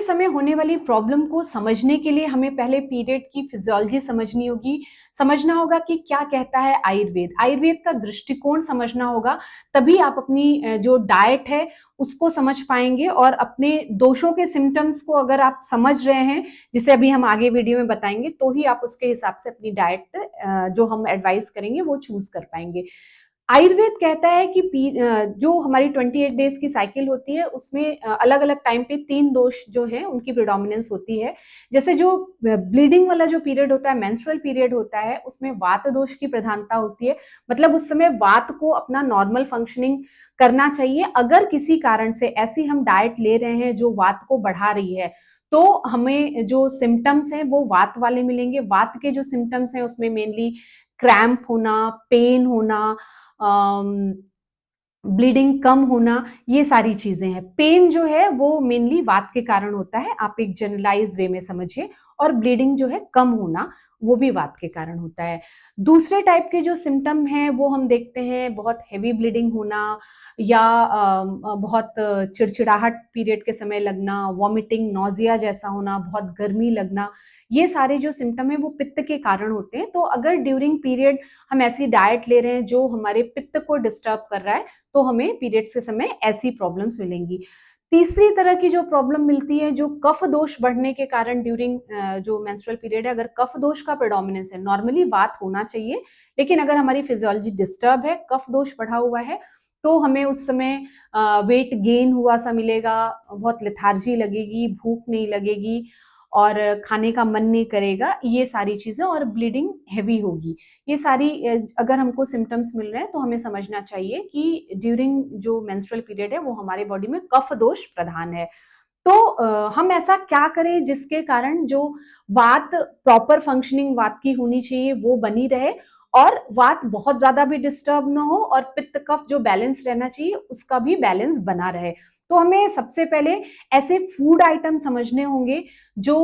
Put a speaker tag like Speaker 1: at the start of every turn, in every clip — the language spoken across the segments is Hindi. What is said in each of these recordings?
Speaker 1: समय होने वाली प्रॉब्लम को समझने के लिए हमें पहले पीरियड की फिजियोलॉजी समझनी होगी। समझना होगा कि क्या कहता है आयुर्वेद। आयुर्वेद का दृष्टिकोण समझना होगा, तभी आप अपनी जो डाइट है उसको समझ पाएंगे और अपने दोषों के सिम्टम्स को अगर आप समझ रहे हैं, जिसे अभी हम आगे वीडियो में बताएंगे, तो ही आप उसके हिसाब से अपनी डाइट जो हम एडवाइस करेंगे वो चूज कर पाएंगे। आयुर्वेद कहता है कि जो हमारी 28 डेज की साइकिल होती है उसमें अलग अलग टाइम पे 3 दोष जो है उनकी प्रिडोमिनेंस होती है। जैसे जो ब्लीडिंग वाला जो पीरियड होता है, मेंस्ट्रुअल पीरियड होता है, उसमें वात दोष की प्रधानता होती है। मतलब उस समय वात को अपना नॉर्मल फंक्शनिंग करना चाहिए। अगर किसी कारण से ऐसी हम डाइट ले रहे हैं जो वात को बढ़ा रही है, तो हमें जो सिम्टम्स हैं वो वात वाले मिलेंगे। वात के जो सिम्टम्स हैं उसमें मेनली क्रैम्प होना, पेन होना, ब्लीडिंग कम होना, ये सारी चीजें हैं। पेन जो है वो मेनली वात के कारण होता है, आप एक जनरलाइज वे में समझिए। और ब्लीडिंग जो है कम होना, वो भी वात के कारण होता है। दूसरे टाइप के जो सिम्टम हैं वो हम देखते हैं, बहुत हैवी ब्लीडिंग होना या बहुत चिड़चिड़ाहट पीरियड के समय लगना, वॉमिटिंग, नॉजिया जैसा होना, बहुत गर्मी लगना, ये सारे जो सिम्टम है वो पित्त के कारण होते हैं। तो अगर ड्यूरिंग पीरियड हम ऐसी डाइट ले रहे हैं जो हमारे पित्त को डिस्टर्ब कर रहा है, तो हमें पीरियड्स के समय ऐसी प्रॉब्लम्स मिलेंगी। तीसरी तरह की जो प्रॉब्लम मिलती है, जो कफ दोष बढ़ने के कारण ड्यूरिंग जो मेंस्ट्रुअल पीरियड है, अगर कफ दोष का प्रेडोमिनेंस है, नॉर्मली वात होना चाहिए, लेकिन अगर हमारी फिजियोलॉजी डिस्टर्ब है, कफ दोष बढ़ा हुआ है, तो हमें उस समय वेट गेन हुआ सा मिलेगा, बहुत लेथार्जी लगेगी, भूख नहीं लगेगी और खाने का मन नहीं करेगा, ये सारी चीजें, और ब्लीडिंग हैवी होगी। ये सारी अगर हमको सिम्टम्स मिल रहे हैं तो हमें समझना चाहिए कि ड्यूरिंग जो मेंस्ट्रुअल पीरियड है वो हमारे बॉडी में कफ दोष प्रधान है। तो हम ऐसा क्या करें जिसके कारण जो वात प्रॉपर फंक्शनिंग वात की होनी चाहिए वो बनी रहे, और वात बहुत ज्यादा भी डिस्टर्ब ना हो, और पित्त कफ जो बैलेंस रहना चाहिए उसका भी बैलेंस बना रहे। तो हमें सबसे पहले ऐसे फूड आइटम समझने होंगे जो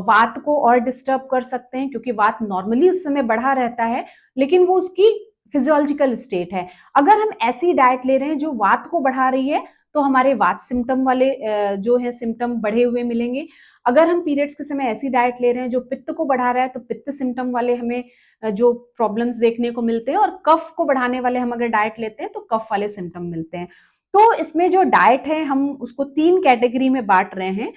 Speaker 1: वात को और डिस्टर्ब कर सकते हैं, क्योंकि वात नॉर्मली उस समय बढ़ा रहता है, लेकिन वो उसकी फिजियोलॉजिकल स्टेट है। अगर हम ऐसी डाइट ले रहे हैं जो वात को बढ़ा रही है, तो हमारे वात सिम्टम वाले जो है सिम्टम बढ़े हुए मिलेंगे। अगर हम पीरियड्स के समय ऐसी डाइट ले रहे हैं जो पित्त को बढ़ा रहा है, तो पित्त सिम्टम वाले हमें जो प्रॉब्लम्स देखने को मिलते हैं, और कफ को बढ़ाने वाले हम अगर डाइट लेते हैं तो कफ वाले सिम्टम मिलते हैं। तो इसमें जो डाइट है हम उसको 3 कैटेगरी में बांट रहे हैं।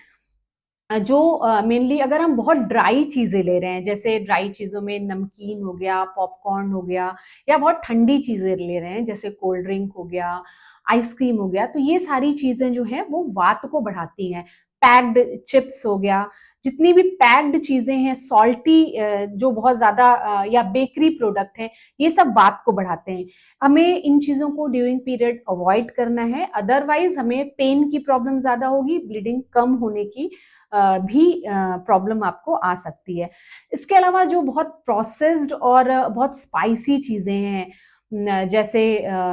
Speaker 1: जो मेनली अगर हम बहुत ड्राई चीजें ले रहे हैं, जैसे ड्राई चीजों में नमकीन हो गया, पॉपकॉर्न हो गया, या बहुत ठंडी चीजें ले रहे हैं जैसे कोल्ड ड्रिंक हो गया, आइसक्रीम हो गया, तो ये सारी चीजें जो है वो वात को बढ़ाती हैं। पैक्ड चिप्स हो गया, जितनी भी पैक्ड चीजें हैं, सॉल्टी जो बहुत ज्यादा या बेकरी प्रोडक्ट है, ये सब वात को बढ़ाते हैं। हमें इन चीजों को ड्यूरिंग पीरियड अवॉइड करना है, अदरवाइज हमें पेन की प्रॉब्लम ज्यादा होगी, ब्लीडिंग कम होने की भी प्रॉब्लम आपको आ सकती है। इसके अलावा जो बहुत प्रोसेस्ड और बहुत स्पाइसी चीजें हैं, जैसे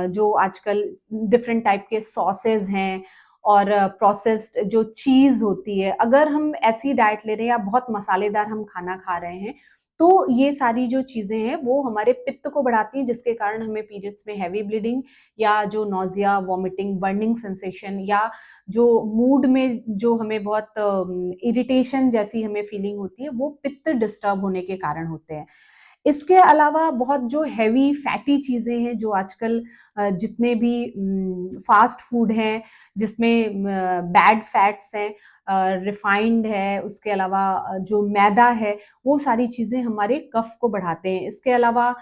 Speaker 1: जो आजकल डिफरेंट टाइप के सॉसेज हैं, और प्रोसेस्ड जो चीज होती है, अगर हम ऐसी डाइट ले रहे हैं या बहुत मसालेदार हम खाना खा रहे हैं, तो ये सारी जो चीजें हैं वो हमारे पित्त को बढ़ाती हैं, जिसके कारण हमें पीरियड्स में हैवी ब्लीडिंग, या जो नॉजिया, वॉमिटिंग, बर्निंग सेंसेशन, या जो मूड में जो हमें बहुत इरिटेशन जैसी हमें फीलिंग होती है, वो पित्त डिस्टर्ब होने के कारण होते हैं। इसके अलावा बहुत जो हैवी फैटी चीजें हैं, जो आजकल जितने भी फास्ट फूड हैं जिसमें बैड फैट्स हैं, रिफाइंड है, उसके अलावा जो मैदा है, वो सारी चीजें हमारे कफ को बढ़ाते हैं। इसके अलावा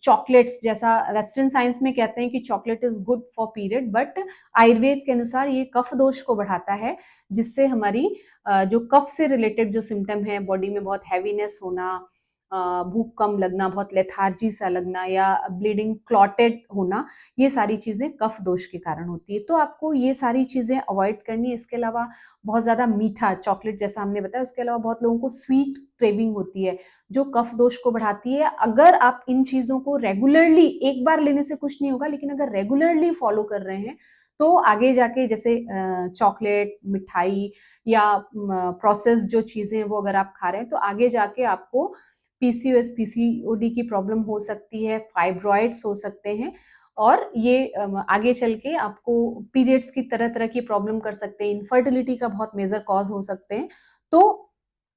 Speaker 1: चॉकलेट्स, जैसा वेस्टर्न साइंस में कहते हैं कि chocolate is good for period, but Ayurveda के अनुसार ये कफ दोष को बढ़ाता है, जिससे हमारी जो कफ से रिलेटेड जो सिम्टम है, बॉडी में बहुत हैवीनेस होना, भूख कम लगना, बहुत लेथार्जी सा लगना, या ब्लीडिंग क्लॉटेड होना, ये सारी चीजें कफ दोष के कारण होती है। तो आपको ये सारी चीजें अवॉइड करनी है। इसके अलावा बहुत ज्यादा मीठा, चॉकलेट जैसा हमने बताया, उसके अलावा बहुत लोगों को स्वीट क्रेविंग होती है जो कफ दोष को बढ़ाती है। अगर आप इन चीजों को रेगुलरली, एक बार लेने से कुछ नहीं होगा, लेकिन अगर रेगुलरली फॉलो कर रहे हैं, तो आगे जाके जैसे चॉकलेट, मिठाई, या प्रोसेस जो चीजें वो अगर आप खा रहे हैं, तो आगे जाके आपको पीसीओएस, पीसीओडी की प्रॉब्लम हो सकती है, फाइब्रॉइड्स हो सकते हैं, और ये आगे चल के आपको पीरियड्स की तरह तरह की प्रॉब्लम कर सकते हैं, इनफर्टिलिटी का बहुत मेजर कॉज हो सकते हैं। तो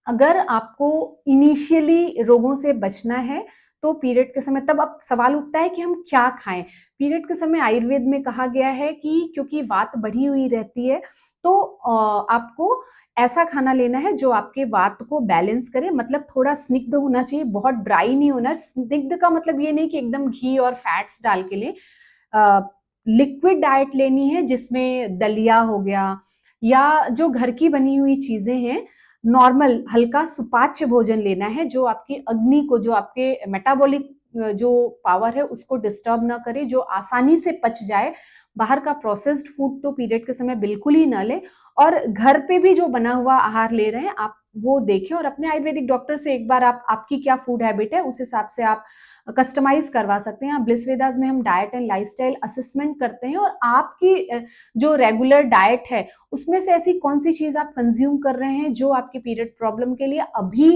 Speaker 1: अगर आपको इनिशियली रोगों से बचना है तो पीरियड के समय तब अब सवाल उठता है कि हम क्या खाएं। पीरियड के समय आयुर्वेद में कहा गया है कि क्योंकि वात बढ़ी हुई रहती है तो आपको ऐसा खाना लेना है जो आपके वात को बैलेंस करे, मतलब थोड़ा स्निग्ध होना चाहिए, बहुत ड्राई नहीं होना। स्निग्ध का मतलब ये नहीं कि एकदम घी और फैट्स डाल के लें। लिक्विड डाइट लेनी है जिसमें दलिया हो गया या जो घर की बनी हुई चीजें हैं, नॉर्मल हल्का सुपाच्य भोजन लेना है जो आपकी अग्नि को, जो आपके मेटाबॉलिक जो पावर है उसको डिस्टर्ब ना करे, जो आसानी से पच जाए। बाहर का प्रोसेस्ड फूड तो पीरियड के समय बिल्कुल ही ना ले, और घर पे भी जो बना हुआ आहार ले रहे हैं आप वो देखें, और अपने आयुर्वेदिक डॉक्टर से एक बार आप आपकी क्या फूड हैबिट है उस हिसाब से आप कस्टमाइज करवा सकते हैं। ब्लिस वेदास में हम डाइट एंड लाइफस्टाइल असेसमेंट करते हैं और आपकी जो रेगुलर डाइट है उसमें से ऐसी कौन सी चीज आप कंज्यूम कर रहे हैं जो आपकी पीरियड प्रॉब्लम के लिए अभी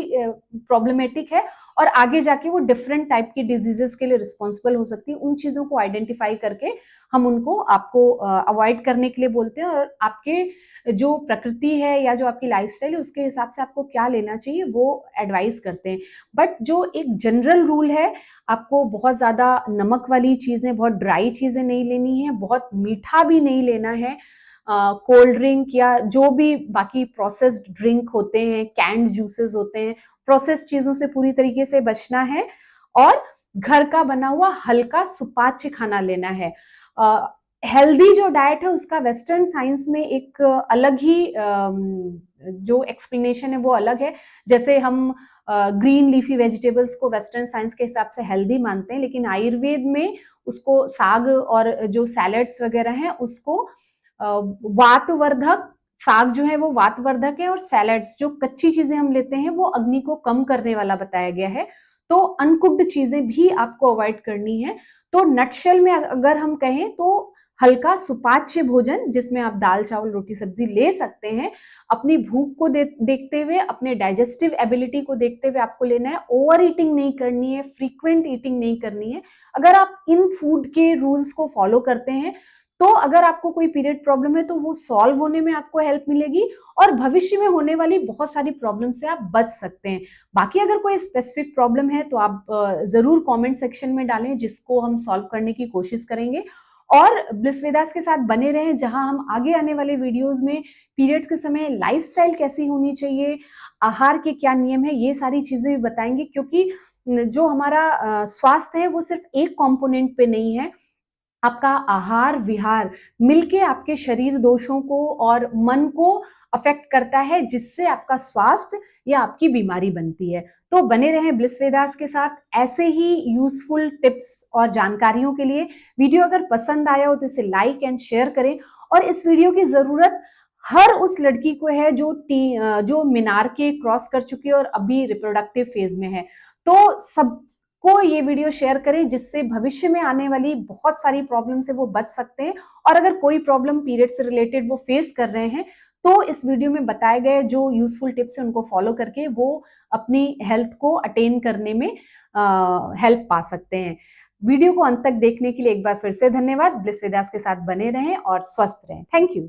Speaker 1: प्रॉब्लमेटिक है और आगे जाके वो डिफरेंट टाइप की डिजीजेस के लिए रिस्पॉन्सिबल हो सकती है, उन चीजों को आइडेंटिफाई करके हम उनको आपको अवॉइड करने के लिए बोलते हैं, और आपके जो प्रकृति है या जो आपकी लाइफस्टाइल है उसके हिसाब से आपको क्या लेना चाहिए वो एडवाइस करते हैं। बट जो एक जनरल रूल है, आपको बहुत ज्यादा नमक वाली चीजें, बहुत ड्राई चीजें नहीं लेनी है, बहुत मीठा भी नहीं लेना है। कोल्ड ड्रिंक या जो भी बाकी प्रोसेस्ड ड्रिंक होते हैं, कैंड जूसेस होते हैं, प्रोसेस्ड चीजों से पूरी तरीके से बचना है और घर का बना हुआ हल्का सुपाच्य खाना लेना है। हेल्दी जो डाइट है उसका वेस्टर्न साइंस में एक अलग ही जो एक्सप्लेनेशन है वो अलग है। जैसे हम ग्रीन लीफी वेजिटेबल्स को वेस्टर्न साइंस के हिसाब से हेल्दी मानते हैं, लेकिन आयुर्वेद में उसको साग और जो सैलेड्स वगैरह हैं उसको वातवर्धक, साग जो है वो वातवर्धक है और सैलेड्स जो कच्ची चीजें हम लेते हैं वो अग्नि को कम करने वाला बताया गया है। तो अनकुक्ड चीजें भी आपको अवॉइड करनी है। तो नटशेल में अगर हम कहें तो हल्का सुपाच्य भोजन जिसमें आप दाल चावल रोटी सब्जी ले सकते हैं, अपनी भूख को देखते हुए, अपने डाइजेस्टिव एबिलिटी को देखते हुए आपको लेना है। ओवर ईटिंग नहीं करनी है, फ्रीक्वेंट ईटिंग नहीं करनी है। अगर आप इन फूड के रूल्स को फॉलो करते हैं तो अगर आपको कोई पीरियड प्रॉब्लम है तो वो सॉल्व होने में आपको हेल्प मिलेगी और भविष्य में होने वाली बहुत सारी प्रॉब्लम से आप बच सकते हैं। बाकी अगर कोई स्पेसिफिक प्रॉब्लम है तो आप जरूर कमेंट सेक्शन में डालें जिसको हम सॉल्व करने की कोशिश करेंगे। और ब्लिस वेदास के साथ बने रहें जहां हम आगे आने वाले वीडियोस में पीरियड्स के समय लाइफस्टाइल कैसी होनी चाहिए, आहार के क्या नियम है, ये सारी चीजें भी बताएंगे। क्योंकि जो हमारा स्वास्थ्य है वो सिर्फ एक कंपोनेंट पे नहीं है, आपका आहार विहार मिलके आपके शरीर दोषों को और मन को अफेक्ट करता है, जिससे आपका स्वास्थ्य या आपकी बीमारी बनती है। तो बने रहें ब्लिस वेदास के साथ ऐसे ही यूजफुल टिप्स और जानकारियों के लिए। वीडियो अगर पसंद आया हो तो इसे लाइक एंड शेयर करें, और इस वीडियो की जरूरत हर उस लड़की को है जो मीनार के क्रॉस कर चुकी है और अभी रिप्रोडक्टिव फेज में है। तो सब को ये वीडियो शेयर करें जिससे भविष्य में आने वाली बहुत सारी प्रॉब्लम से वो बच सकते हैं। और अगर कोई प्रॉब्लम पीरियड से रिलेटेड वो फेस कर रहे हैं तो इस वीडियो में बताए गए जो यूजफुल टिप्स हैं उनको फॉलो करके वो अपनी हेल्थ को अटेन करने में हेल्प पा सकते हैं। वीडियो को अंत तक देखने के लिए एक बार फिर से धन्यवाद। ब्लिस वेदास के साथ बने रहें और स्वस्थ रहें। Thank you.